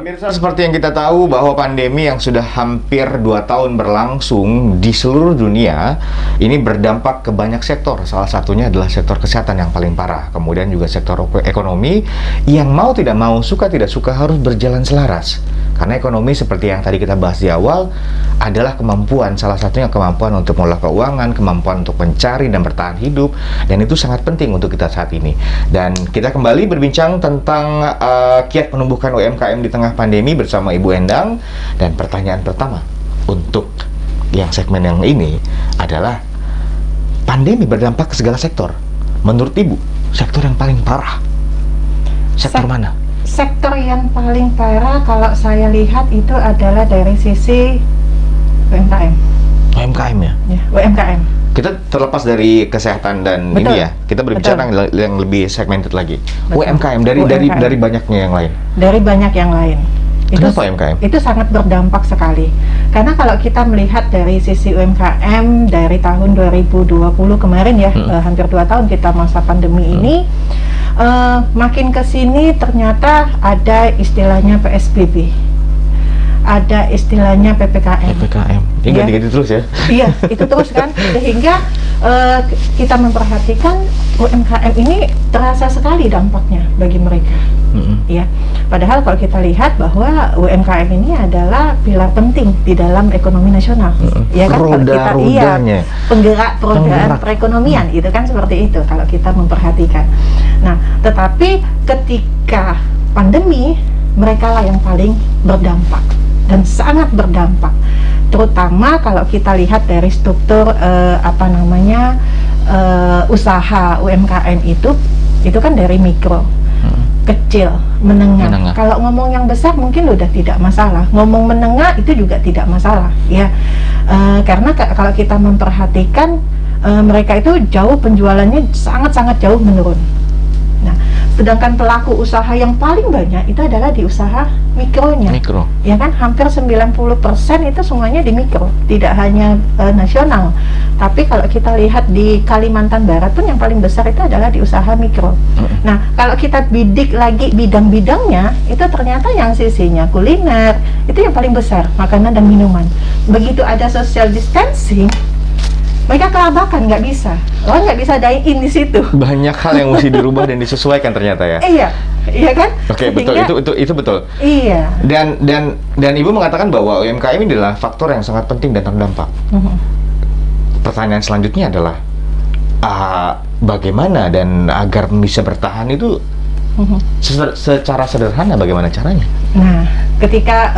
Pemirsa, seperti yang kita tahu bahwa pandemi yang sudah hampir 2 tahun berlangsung di seluruh dunia ini berdampak ke banyak sektor. Salah satunya adalah sektor kesehatan yang paling parah. Kemudian juga sektor ekonomi yang mau tidak mau, suka tidak suka harus berjalan selaras. Karena ekonomi seperti yang tadi kita bahas di awal adalah kemampuan, salah satunya kemampuan untuk mengelola keuangan, kemampuan untuk mencari dan bertahan hidup, dan itu sangat penting untuk kita saat ini. Dan kita kembali berbincang tentang kiat menumbuhkan UMKM di tengah pandemi bersama Ibu Endang. Dan pertanyaan pertama untuk yang segmen yang ini adalah, pandemi berdampak ke segala sektor. Menurut Ibu, sektor yang paling parah sektor mana? Sektor yang paling parah kalau saya lihat itu adalah dari sisi UMKM. UMKM ya? Ya, UMKM. Kita terlepas dari kesehatan dan Betul. ini ya, kita berbicara yang lebih segmented lagi. Betul. UMKM dari banyaknya yang lain. Dari banyak yang lain. Kenapa UMKM? Itu sangat berdampak sekali. Karena kalau kita melihat dari sisi UMKM dari tahun 2020 kemarin ya, hampir 2 tahun kita masa pandemi ini, makin ke sini ternyata ada istilahnya PSBB, ada istilahnya PPKM. Ini ganti-ganti terus ya? Iya, itu terus kan, sehingga kita memperhatikan UMKM ini terasa sekali dampaknya bagi mereka. Ya, padahal kalau kita lihat bahwa UMKM ini adalah pilar penting di dalam ekonomi nasional. Ya kan, kalau kita penggerak perekonomian itu kan seperti itu kalau kita memperhatikan. Nah, tetapi ketika pandemi, mereka lah yang paling berdampak dan sangat berdampak. Terutama kalau kita lihat dari struktur usaha UMKM itu kan dari mikro, kecil, menengah. Kalau ngomong yang besar mungkin udah tidak masalah. Ngomong menengah itu juga tidak masalah, ya. Karena kalau kita memperhatikan mereka itu jauh penjualannya sangat-sangat jauh menurun. Nah, sedangkan pelaku usaha yang paling banyak itu adalah di usaha mikronya. Ya kan, hampir 90% itu semuanya di mikro, tidak hanya nasional. Tapi kalau kita lihat di Kalimantan Barat pun yang paling besar itu adalah di usaha mikro. Nah, kalau kita bidik lagi bidang-bidangnya, itu ternyata yang sisinya kuliner, itu yang paling besar, makanan dan minuman. Begitu ada social distancing, mereka kelabakan, nggak bisa. Orang nggak bisa dine-in di situ. Banyak hal yang mesti dirubah dan disesuaikan ternyata ya. Iya kan? Oke, betul, itu betul. Iya. Dan Ibu mengatakan bahwa UMKM ini adalah faktor yang sangat penting dan terdampak. Pertanyaan selanjutnya adalah, bagaimana dan agar bisa bertahan itu secara sederhana bagaimana caranya? Nah, ketika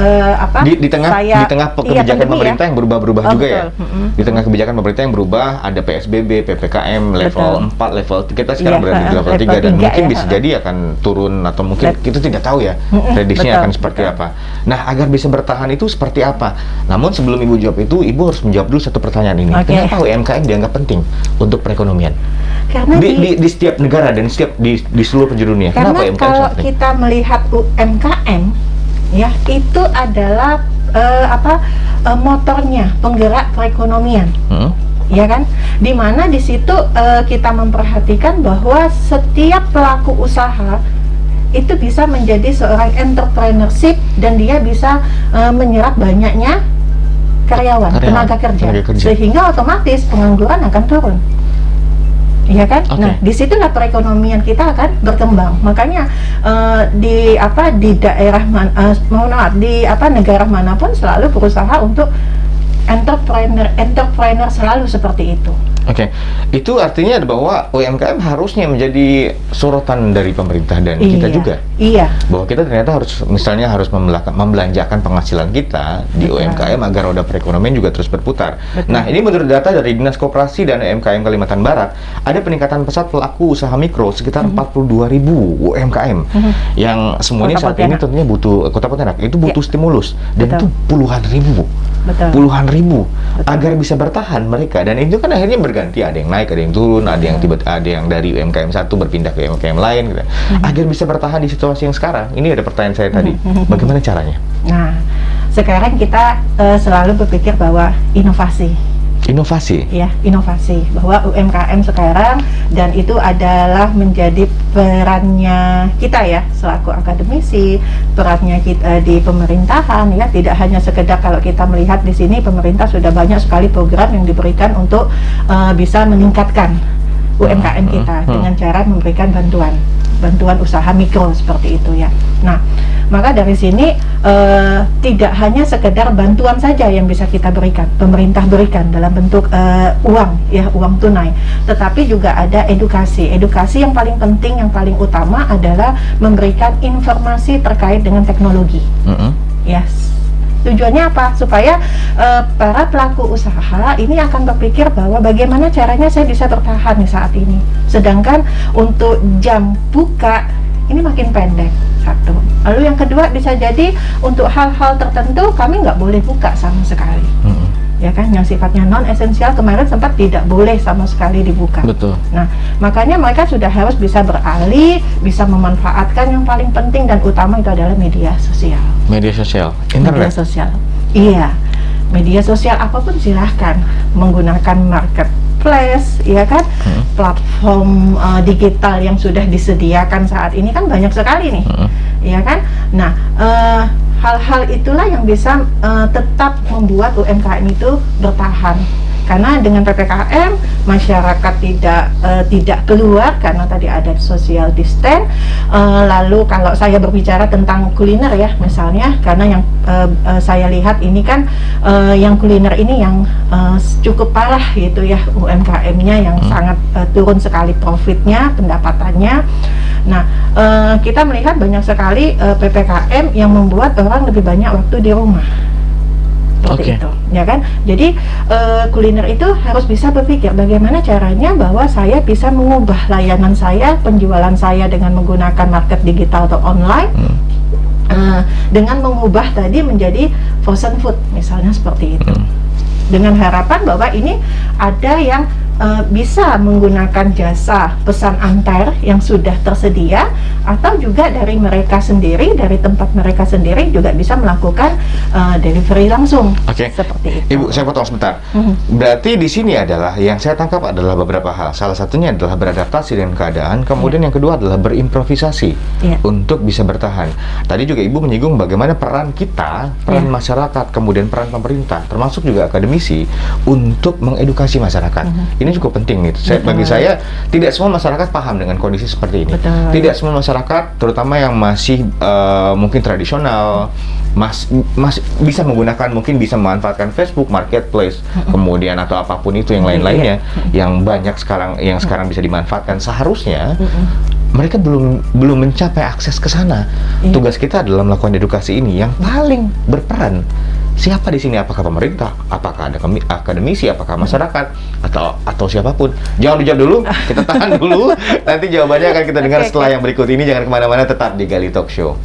di tengah kebijakan pemerintah yang berubah-ubah juga ya. Di tengah kebijakan pemerintah yang berubah, ada PSBB, PPKM level 4, level 3, kita sekarang berada di level 3 dan mungkin bisa jadi akan turun atau mungkin kita tidak tahu ya prediksinya akan seperti apa. Nah, agar bisa bertahan itu seperti apa? Namun sebelum Ibu jawab itu, Ibu harus menjawab dulu satu pertanyaan ini. Kenapa UMKM dianggap penting untuk perekonomian? Karena di setiap negara dan di seluruh penjuru dunia. Karena kalau kita melihat UMKM, ya itu adalah motornya penggerak perekonomian, ya kan? Dimana di situ kita memperhatikan bahwa setiap pelaku usaha itu bisa menjadi seorang entrepreneurship dan dia bisa menyerap banyaknya karyawan, tenaga kerja, sehingga otomatis pengangguran akan turun. Iya kan? Nah, disitulah perekonomian kita akan berkembang. Makanya di daerah negara manapun selalu berusaha untuk entrepreneur selalu seperti itu. Itu artinya bahwa UMKM harusnya menjadi sorotan dari pemerintah dan kita juga. Bahwa kita ternyata harus membelanjakan penghasilan kita di UMKM agar roda perekonomian juga terus berputar. Nah, ini menurut data dari Dinas Koperasi dan UMKM Kalimantan Barat, ada peningkatan pesat pelaku usaha mikro sekitar 42.000 UMKM yang semuanya saat ini tentunya butuh, Kota Pontianak itu butuh stimulus dan itu puluhan ribu agar bisa bertahan mereka, dan itu kan akhirnya berganti, ada yang naik, ada yang turun, ada yang dari UMKM satu berpindah ke UMKM lain gitu. Agar bisa bertahan di situasi yang sekarang. Ini ada pertanyaan saya tadi, bagaimana caranya? Nah, sekarang kita selalu berpikir bahwa inovasi Inovasi. Ya, inovasi bahwa UMKM sekarang, dan itu adalah menjadi perannya kita ya selaku akademisi, perannya kita di pemerintahan ya, tidak hanya sekedar kalau kita melihat di sini pemerintah sudah banyak sekali program yang diberikan untuk bisa meningkatkan UMKM kita dengan cara memberikan bantuan usaha mikro seperti itu ya. Nah, maka dari sini tidak hanya sekedar bantuan saja yang bisa kita berikan, pemerintah berikan dalam bentuk uang ya, uang tunai, tetapi juga ada edukasi. Edukasi yang paling penting, yang paling utama adalah memberikan informasi terkait dengan teknologi. Yes. Tujuannya apa? Supaya para pelaku usaha ini akan berpikir bahwa bagaimana caranya saya bisa bertahan di saat ini. Sedangkan untuk jam buka ini makin pendek, satu. Lalu yang kedua, bisa jadi untuk hal-hal tertentu kami nggak boleh buka sama sekali. Ya kan, yang sifatnya non esensial kemarin sempat tidak boleh sama sekali dibuka. Betul. Nah, makanya mereka sudah harus bisa beralih, bisa memanfaatkan yang paling penting dan utama itu adalah media sosial. Media sosial, Media internet. sosial, iya. Media sosial apapun silahkan menggunakan marketplace, ya kan, platform digital yang sudah disediakan saat ini kan banyak sekali nih, ya kan. Nah, hal-hal itulah yang bisa tetap membuat UMKM itu bertahan. Karena dengan PPKM masyarakat tidak keluar karena tadi ada social distance. Lalu kalau saya berbicara tentang kuliner ya misalnya, karena yang saya lihat ini kan yang kuliner ini yang cukup parah gitu ya, UMKM-nya yang sangat turun sekali profitnya, pendapatannya. Nah, kita melihat banyak sekali PPKM yang membuat orang lebih banyak waktu di rumah. Seperti itu, ya kan? Jadi kuliner itu harus bisa berpikir bagaimana caranya bahwa saya bisa mengubah layanan saya, penjualan saya dengan menggunakan market digital atau online, dengan mengubah tadi menjadi frozen food, misalnya seperti itu. Dengan harapan bahwa ini ada yang bisa menggunakan jasa pesan antar yang sudah tersedia, atau juga dari mereka sendiri, dari tempat mereka sendiri juga bisa melakukan delivery langsung. Seperti itu. Ibu, saya potong sebentar. Berarti di sini adalah yang saya tangkap adalah beberapa hal. Salah satunya adalah beradaptasi dengan keadaan, kemudian yang kedua adalah berimprovisasi untuk bisa bertahan. Tadi juga Ibu menyinggung bagaimana peran kita, peran masyarakat, kemudian peran pemerintah, termasuk juga akademisi untuk mengedukasi masyarakat. Ini cukup penting nih. Bagi saya, tidak semua masyarakat paham dengan kondisi seperti ini. Tidak semua masyarakat, terutama yang masih mungkin tradisional, masih bisa menggunakan, mungkin bisa memanfaatkan Facebook Marketplace, kemudian atau apapun itu yang lain-lainnya, yang banyak sekarang, yang sekarang bisa dimanfaatkan. Seharusnya mereka belum mencapai akses ke sana. Tugas kita adalah melakukan edukasi ini yang paling berperan. Siapa di sini? Apakah pemerintah? Apakah ada akademisi? Apakah masyarakat? Atau siapapun? Jangan dijawab dulu, kita tahan dulu. Nanti jawabannya akan kita dengar setelah yang berikut ini. Jangan kemana-mana, tetap di Gali Talk Show.